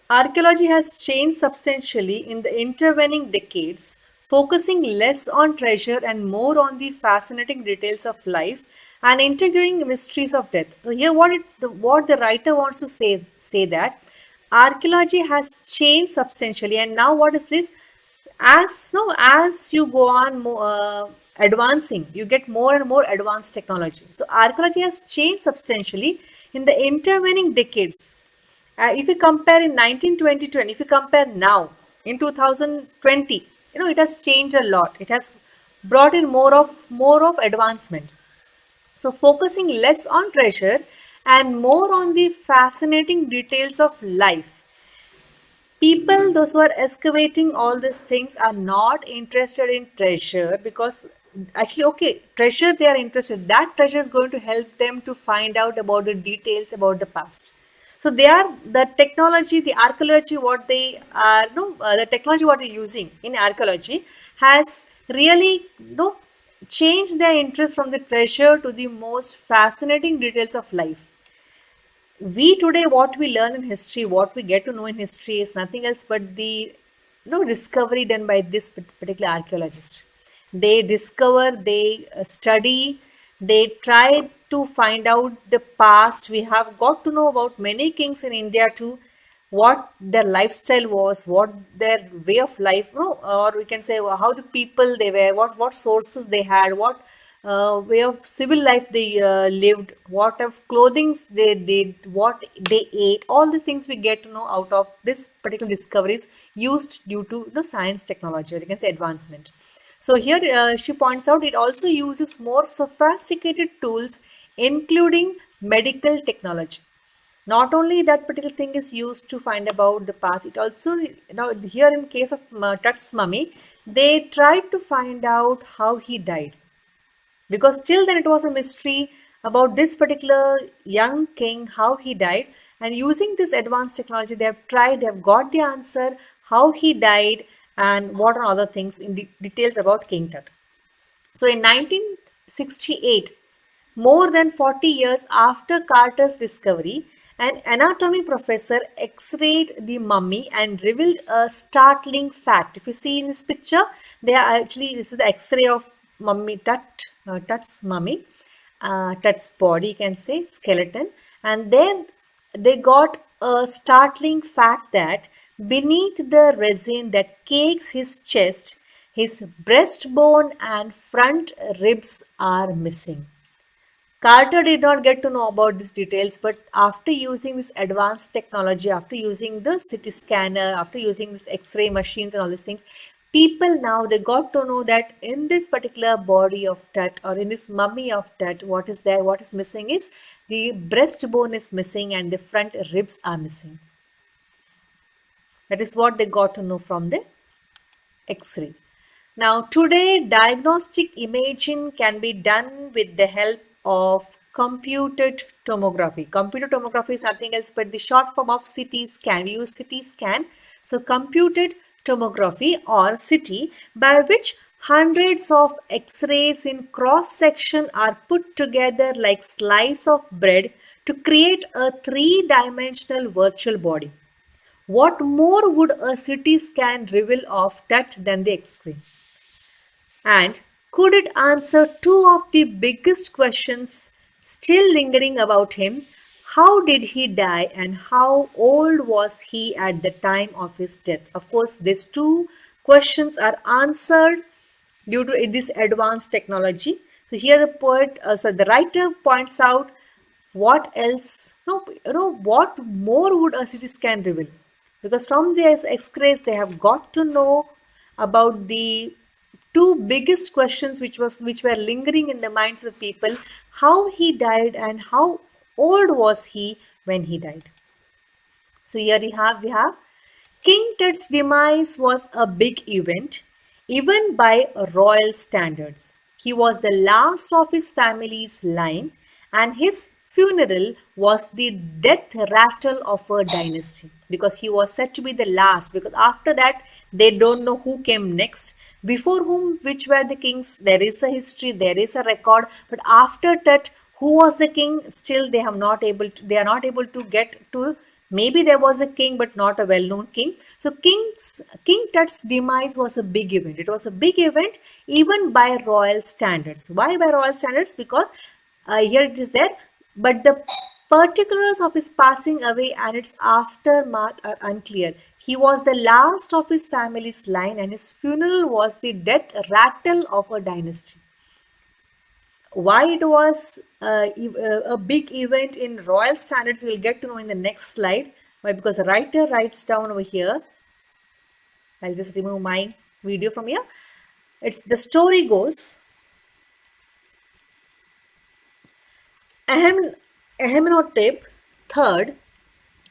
Archaeology has changed substantially in the intervening decades, focusing less on treasure and more on the fascinating details of life and integrating mysteries of death. So here, what the writer wants to say that archaeology has changed substantially, and now what is this? As you go on advancing, you get more and more advanced technology. So archaeology has changed substantially in the intervening decades. If you compare in 1920, if you compare now in 2020, it has changed a lot. It has brought in more of advancement. So focusing less on treasure and more on the fascinating details of life. People, those who are excavating all these things, are not interested in treasure because actually, okay, treasure they are interested. That treasure is going to help them to find out about the details about the past. So they are the technology, the archaeology, what they are, no, the technology what they're using in archaeology has really, changed their interest from the treasure to the most fascinating details of life. We today, what we learn in history, what we get to know in history is nothing else but the discovery done by this particular archaeologist. They discover, they study, they try to find out the past. We have got to know about many kings in India too, what their lifestyle was, what their way of life, or we can say how the people they were, what sources they had, what way of civil life they lived, what of clothing they did, what they ate. All these things we get to know out of this particular discoveries used due to the science technology, or you can say advancement. So here she points out it also uses more sophisticated tools, including medical technology. Not only that particular thing is used to find about the past, it also, here in case of Tut's mummy, they tried to find out how he died, because till then it was a mystery about this particular young king, how he died. And using this advanced technology, they have tried, they have got the answer how he died and what are other things in details about King Tut. So in 1968, more than 40 years after Carter's discovery, an anatomy professor x-rayed the mummy and revealed a startling fact. If you see in this picture, they are actually, this is the x-ray of Tut's mummy, Tut's body, you can say, skeleton. And then they got a startling fact that beneath the resin that cakes his chest, his breastbone and front ribs are missing. Carter did not get to know about these details, but after using this advanced technology, after using the CT scanner, after using this X-ray machines and all these things, people now, they got to know that in this particular body of Tut, or in this mummy of Tut, what is there, what is missing is the breastbone is missing and the front ribs are missing. That is what they got to know from the X-ray. Now, today, diagnostic imaging can be done with the help of computed tomography. Computed tomography is nothing else but the short form of CT scan. We use CT scan. So, computed tomography or CT, by which hundreds of X-rays in cross section are put together like slice of bread to create a three-dimensional virtual body. What more would a CT scan reveal of that than the X-ray? And could it answer two of the biggest questions still lingering about him? How did he die and how old was he at the time of his death? Of course, these two questions are answered due to this advanced technology. So here the writer points out what else, what more would a CT scan reveal? Because from these X-rays, they have got to know about the two biggest questions which were lingering in the minds of the people: how he died and how old was he when he died. So here we have King Tut's demise was a big event, even by royal standards. He was the last of his family's line, and his funeral was the death rattle of a dynasty, because he was said to be the last. Because after that, they don't know who came next. Before whom, which were the kings, there is a history, there is a record. But after Tut, who was the king? Still, they are not able to get to Maybe there was a king, but not a well-known king. So King Tut's demise was a big event. It was a big event even by royal standards. Why by royal standards? Because here it is there, but the particulars of his passing away and its aftermath are unclear. He was the last of his family's line, and his funeral was the death rattle of a dynasty. Why it was a big event in royal standards, we'll get to know in the next slide. Why? Because the writer writes down over here. I'll just remove my video from here. It's the story goes. Ahem, Amenhotep III,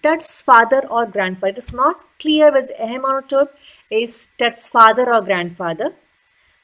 Tut's father or grandfather. It is not clear whether Amenhotep is Tut's father or grandfather.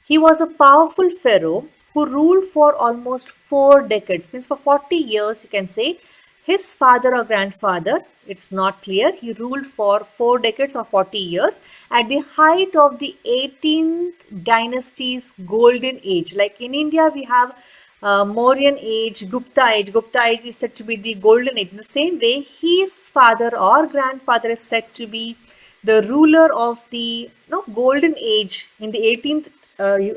He was a powerful pharaoh who ruled for almost 4 decades, means for 40 years, you can say. His father or grandfather, it's not clear. He ruled for 4 decades or 40 years at the height of the 18th dynasty's golden age. Like in India, we have Mauryan age, Gupta age. Gupta age is said to be the golden age. In the same way, his father or grandfather is said to be the ruler of the golden age in the 18th,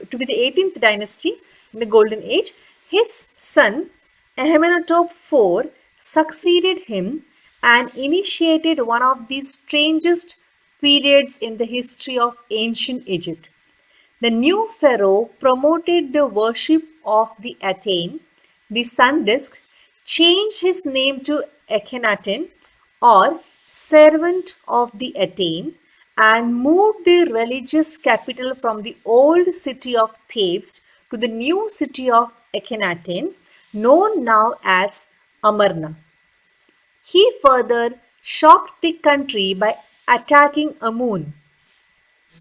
to be the 18th dynasty in the golden age. His son Amenhotep IV succeeded him and initiated one of the strangest periods in the history of ancient Egypt. The new pharaoh promoted the worship of the Athene, the sun disk, changed his name to Akhenaten or servant of the Athene, and moved the religious capital from the old city of Thebes to the new city of Akhenaten, known now as Amarna. He further shocked the country by attacking Amun,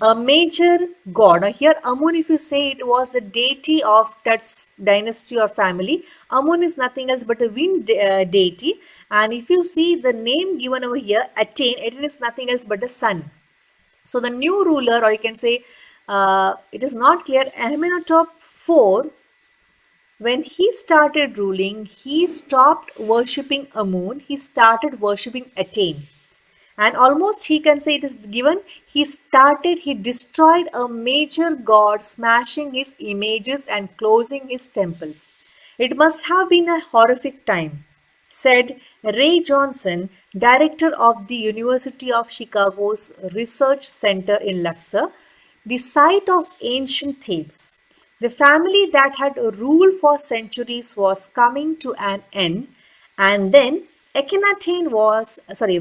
a major god. Now here Amun, if you say, it was the deity of Tut's dynasty or family. Amun is nothing else but a wind deity. And if you see the name given over here, Aten, it is nothing else but the sun. So the new ruler, or you can say, it is not clear, Amenhotep IV, when he started ruling, he stopped worshipping Amun, he started worshipping Aten. And almost he can say, it is given, he destroyed a major god, smashing his images and closing his temples. It must have been a horrific time, said Ray Johnson, director of the University of Chicago's Research Center in Luxor, the site of ancient Thebes. The family that had ruled for centuries was coming to an end, and then Akhenaten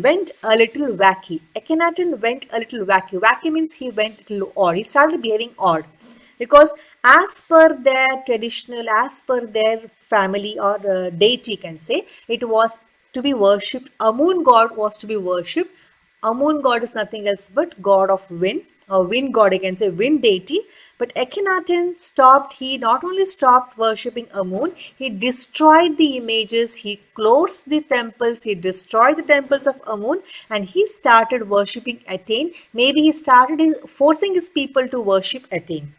went a little wacky. Akhenaten went a little wacky. Wacky means he went a little odd. He started behaving odd. Because as per their traditional, as per their family or deity, you can say, it was to be worshipped. Amun god was to be worshipped. Amun god is nothing else but god of wind, or wind god, I can say, wind deity. But Akhenaten stopped, he not only stopped worshipping Amun, he destroyed the images, he closed the temples, he destroyed the temples of Amun, and he started worshipping Athene. Maybe he started forcing his people to worship Athene.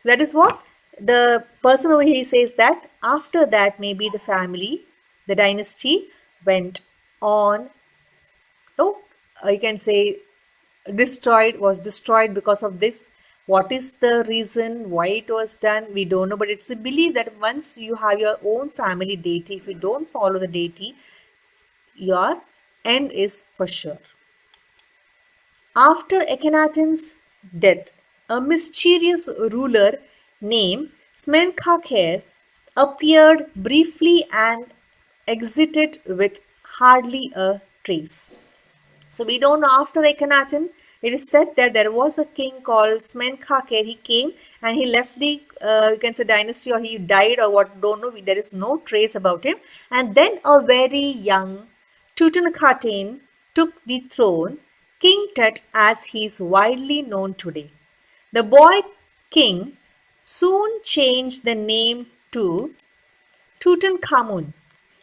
So that is what the person over here says, that after that maybe the family, the dynasty went on, no, you can say was destroyed because of this. What is the reason why it was done? We don't know, but it's a belief that once you have your own family deity, if you don't follow the deity, your end is for sure. After Akhenaten's death, a mysterious ruler named Smenkhkare appeared briefly and exited with hardly a trace. So we don't know, after Akhenaten, it is said that there was a king called Smenkhkare. He came and he left the, you can say, dynasty, or he died or what, don't know. There is no trace about him. And then a very young Tutankhaten took the throne, King Tut as he is widely known today. The boy king soon changed the name to Tutankhamun,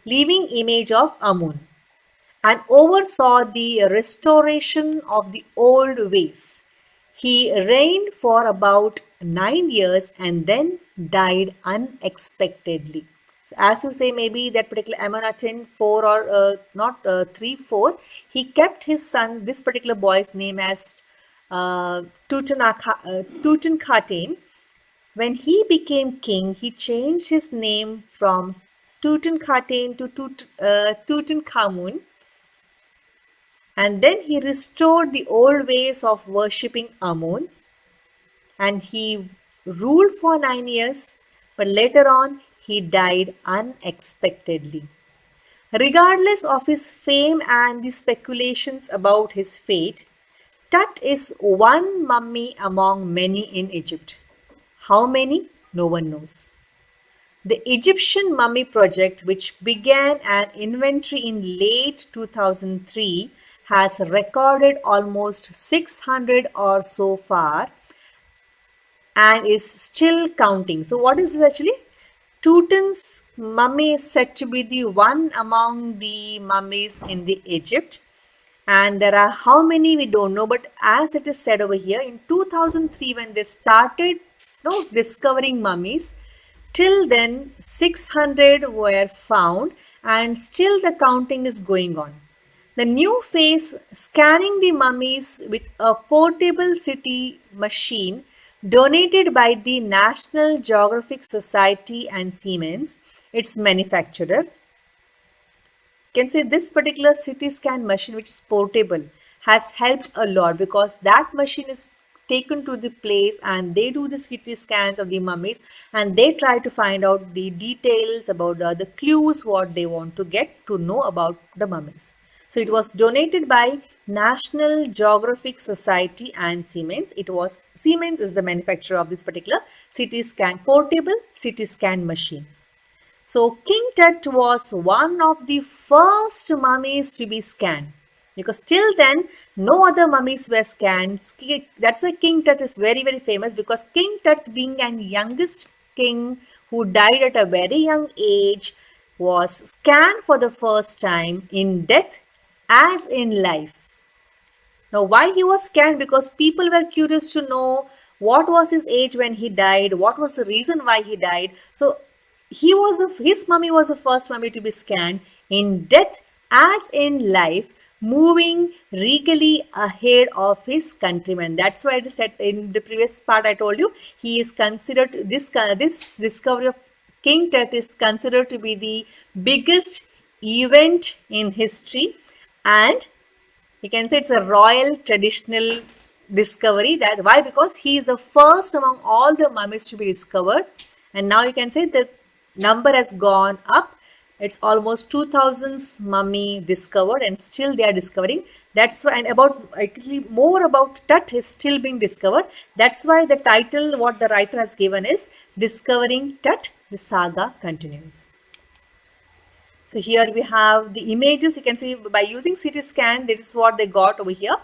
living image of Amun, and oversaw the restoration of the old ways. He reigned for about 9 years and then died unexpectedly. As you say, maybe that particular Amenhotep 4 or not 3, 4, he kept his son, this particular boy's name as Tutankhaten. When he became king, he changed his name from Tutankhaten to Tutankhamun, and then he restored the old ways of worshipping Amun, and he ruled for 9 years, but later on he died unexpectedly. Regardless of his fame and the speculations about his fate, Tut is one mummy among many in Egypt. How many? No one knows. The Egyptian Mummy Project, which began an inventory in late 2003, has recorded almost 600 or so far and is still counting. So, what is this actually? Tutan's mummy is said to be the one among the mummies in the Egypt, and there are how many we don't know, but as it is said over here, in 2003 when they started discovering mummies, till then 600 were found and still the counting is going on. The new phase, scanning the mummies with a portable CT machine donated by the National Geographic Society and Siemens, its manufacturer, can say this particular CT scan machine, which is portable, has helped a lot, because that machine is taken to the place and they do the CT scans of the mummies and they try to find out the details about the clues what they want to get to know about the mummies. So it was donated by National Geographic Society and Siemens. Siemens is the manufacturer of this particular CT scan, portable CT scan machine. So King Tut was one of the first mummies to be scanned, because till then no other mummies were scanned. That's why King Tut is very, very famous, because King Tut, being an youngest king who died at a very young age, was scanned for the first time in death as in life. Now, why he was scanned? Because people were curious to know what was his age when he died, what was the reason why he died. So his mummy was the first mummy to be scanned in death as in life, moving regally ahead of his countrymen. That's why I said in the previous part I told you, he is considered, this discovery of King Tut is considered to be the biggest event in history, and you can say it's a royal traditional discovery. That why? Because he is the first among all the mummies to be discovered, and now you can say the number has gone up. It's almost 2000 mummy discovered, and still they are discovering. That's why, and about actually more about Tut is still being discovered. That's why the title what the writer has given is Discovering Tut, the saga continues. So here we have the images. You can see by using CT scan, this is what they got over here.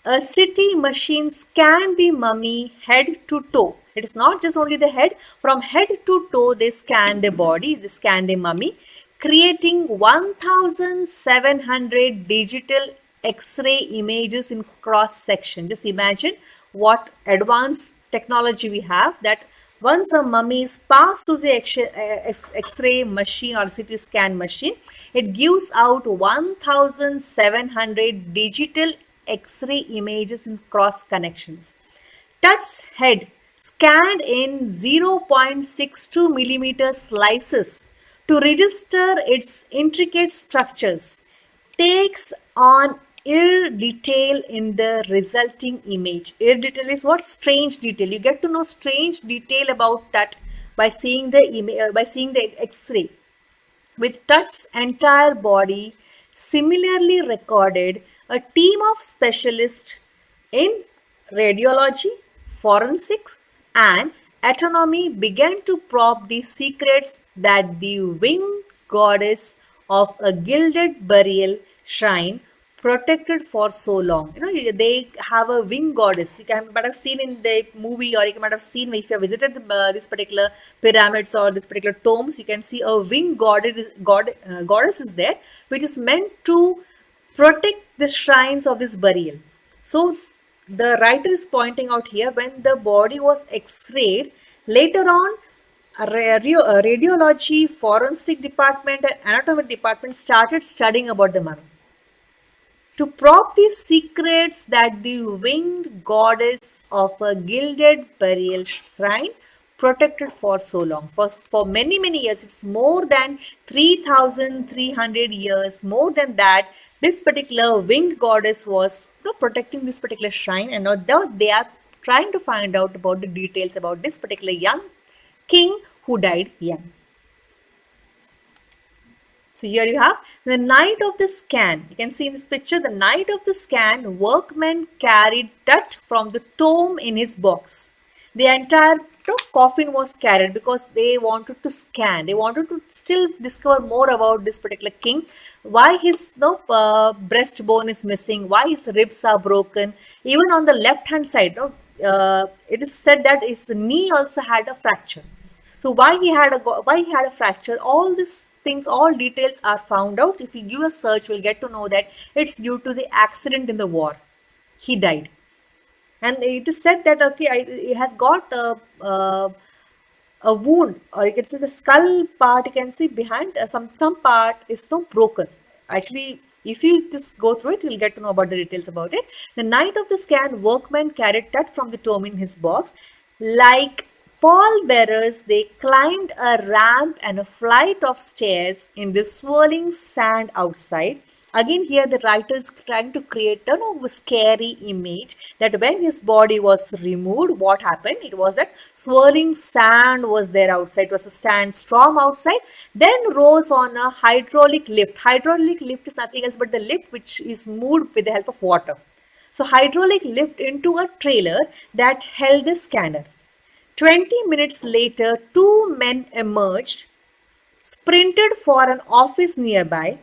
A CT machine scanned the mummy head to toe. It is not just only the head. From head to toe, they scan the body, they scan the mummy, creating 1,700 digital X-ray images in cross section. Just imagine what advanced technology we have, that once a mummy is passed through the X-ray machine or CT scan machine, it gives out 1,700 digital X-ray images in cross connections. Tut's head, scanned in 0.62 millimeter slices to register its intricate structures, takes on ear detail in the resulting image. Ear detail is what? Strange detail. You get to know strange detail about Tut by seeing the X-ray. With Tut's entire body similarly recorded, a team of specialists in radiology, forensics, and anatomy began to probe the secrets that the winged goddess of a gilded burial shrine protected for so long. They have a winged goddess. Might have seen in the movie, or you might have seen if you have visited this particular pyramids or this particular tombs, you can see a winged goddess is there, which is meant to protect the shrines of this burial. So the writer is pointing out here, when the body was x-rayed later on, a radiology, forensic department, and anatomy department started studying about the mummy to probe the secrets that the winged goddess of a gilded burial shrine protected for so long. For many, many years, it's more than 3,300 years, more than that, this particular winged goddess was protecting this particular shrine, and now they are trying to find out about the details about this particular young king who died young. So here you have the night of the scan. You can see in this picture, the night of the scan, workmen carried Tut from the tomb in his box. The entire coffin was carried because they wanted to scan. They wanted to still discover more about this particular king, why his breastbone is missing, why his ribs are broken. Even on the left hand side, it is said that his knee also had a fracture. So why he had a fracture, all these things, all details are found out. If you give a search, we'll get to know that it's due to the accident in the war. He died. And it is said that he has got a wound, or you can see the skull part, you can see behind some part is so broken. Actually, if you just go through it, you'll get to know about the details about it. The night of the scan, workmen carried Tut from the tomb in his box. Like pallbearers, they climbed a ramp and a flight of stairs in the swirling sand outside. Again, here the writer is trying to create a scary image that when his body was removed, what happened? It was that swirling sand was there outside. It was a sandstorm outside. Then rose on a hydraulic lift. Hydraulic lift is nothing else but the lift which is moved with the help of water. So hydraulic lift into a trailer that held the scanner. 20 minutes later, two men emerged, sprinted for an office nearby,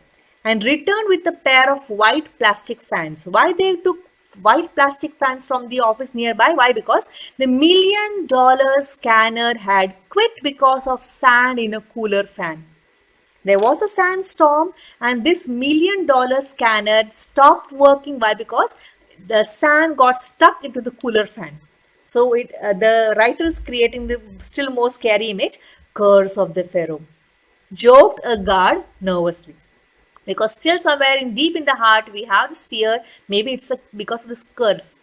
and returned with a pair of white plastic fans. Why they took white plastic fans from the office nearby? Why? Because the $1 million scanner had quit because of sand in a cooler fan. There was a sandstorm and this $1 million scanner stopped working. Why? Because the sand got stuck into the cooler fan. So the writer is creating the still more scary image, curse of the pharaoh. Joked a guard nervously. Because still somewhere in deep in the heart we have this fear. Maybe it's because of this curse.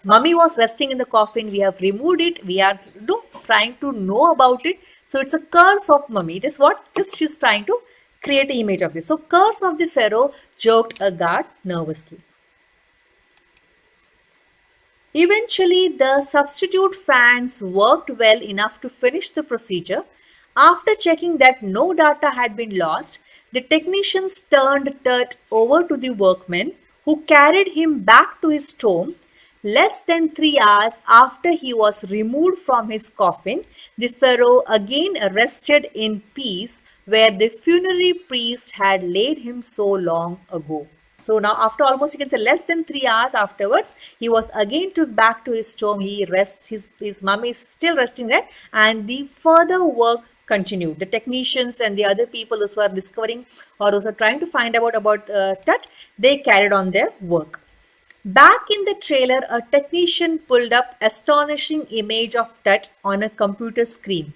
Mummy was resting in the coffin. We have removed it. We are trying to know about it. So it's a curse of mummy. It is what just she's trying to create an image of this. So curse of the pharaoh, joked a guard nervously. Eventually, the substitute fans worked well enough to finish the procedure. After checking that no data had been lost, the technicians turned Tut over to the workmen who carried him back to his tomb. Less than 3 hours after he was removed from his coffin, the pharaoh again rested in peace where the funerary priest had laid him so long ago. So now after almost you can say less than 3 hours afterwards, he was again took back to his tomb. He rests, his mummy is still resting there, and the further work continued. The technicians and the other people who were discovering or who were trying to find out Tut, they carried on their work. Back in the trailer, a technician pulled up astonishing image of Tut on a computer screen.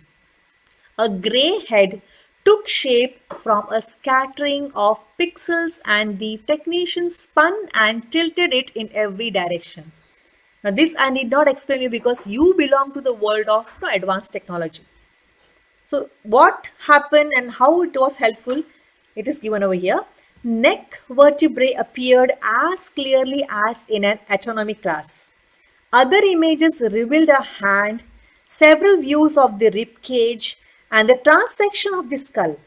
A grey head took shape from a scattering of pixels and the technician spun and tilted it in every direction. Now this I need not explain you because you belong to the world of advanced technology. So what happened and how it was helpful, it is given over here. Neck vertebrae appeared as clearly as in an anatomy class. Other images revealed a hand, several views of the rib cage, and the transection of the skull.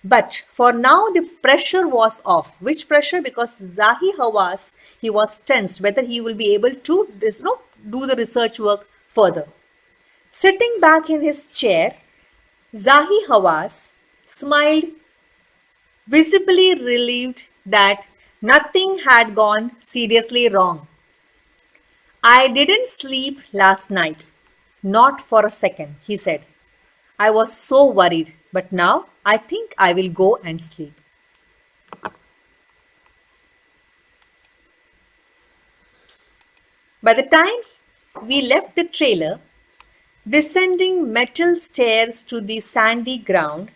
But for now, the pressure was off. Which pressure? Because Zahi Hawass, he was tensed, whether he will be able to do the research work further. Sitting back in his chair, Zahi Hawass smiled, visibly relieved that nothing had gone seriously wrong. I didn't sleep last night. Not for a second, he said. I was so worried, but now I think I will go and sleep. By the time we left the trailer, Descending metal stairs to the sandy ground,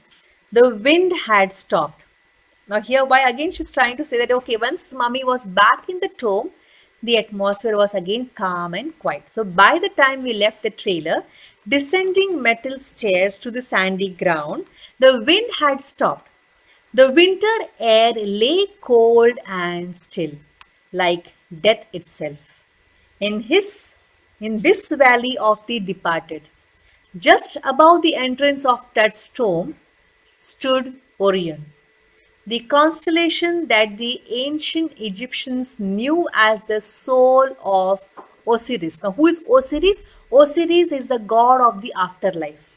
the wind had stopped. Now, here, why again she's trying to say that okay, once mummy was back in the tomb, the atmosphere was again calm and quiet. So, by the time we left the trailer, descending metal stairs to the sandy ground, the wind had stopped. The winter air lay cold and still, like death itself. In his in this valley of the departed, just above the entrance of Tut's tomb, stood Orion, the constellation that the ancient Egyptians knew as the soul of Osiris. Now, who is Osiris? Osiris is the god of the afterlife,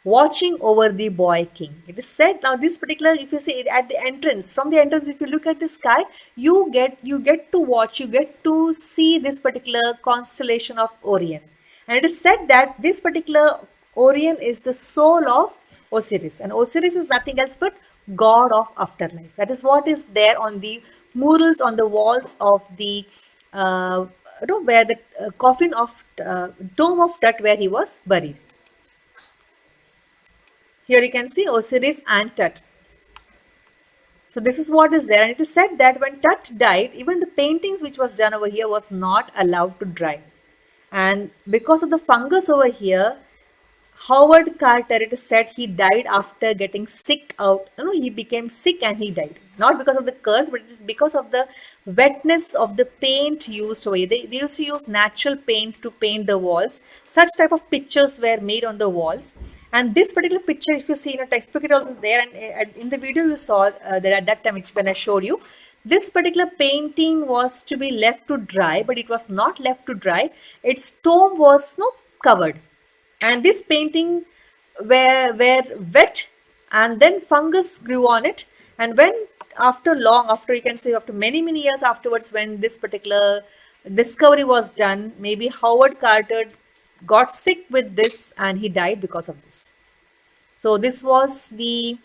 watching over the boy king. It is said now this particular, if you see it at the entrance, from the entrance, if you look at the sky, you get to watch, you get to see this particular constellation of Orion. And it is said that this particular Orion is the soul of Osiris, and Osiris is nothing else but god of afterlife. That is what is there on the murals on the walls of the where the coffin of tomb of Tut where he was buried. Here you can see Osiris and Tut. So this is what is there, and it is said that when Tut died, even the paintings which was done over here was not allowed to dry. And because of the fungus over here, Howard Carter, it is said he died after getting sick out. He became sick and he died. Not because of the curse, but it is because of the wetness of the paint used over here. They used to use natural paint to paint the walls. Such type of pictures were made on the walls. And this particular picture, if you see in a textbook, it also there. And in the video you saw that at that time, when I showed you, this particular painting was to be left to dry, but it was not left to dry. Its tomb was covered. And this painting were wet, and then fungus grew on it. And when after you can say after many years afterwards, when this particular discovery was done, maybe Howard Carter got sick with this and he died because of this. So this was the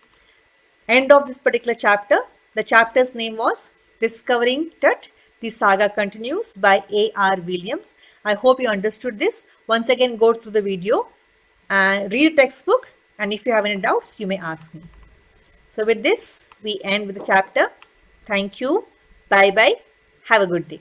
end of this particular chapter. The chapter's name was Discovering Tut. The saga continues by A.R. Williams. I hope you understood this. Once again, go through the video and read the textbook. And if you have any doubts, you may ask me. So with this, we end with the chapter. Thank you. Bye-bye. Have a good day.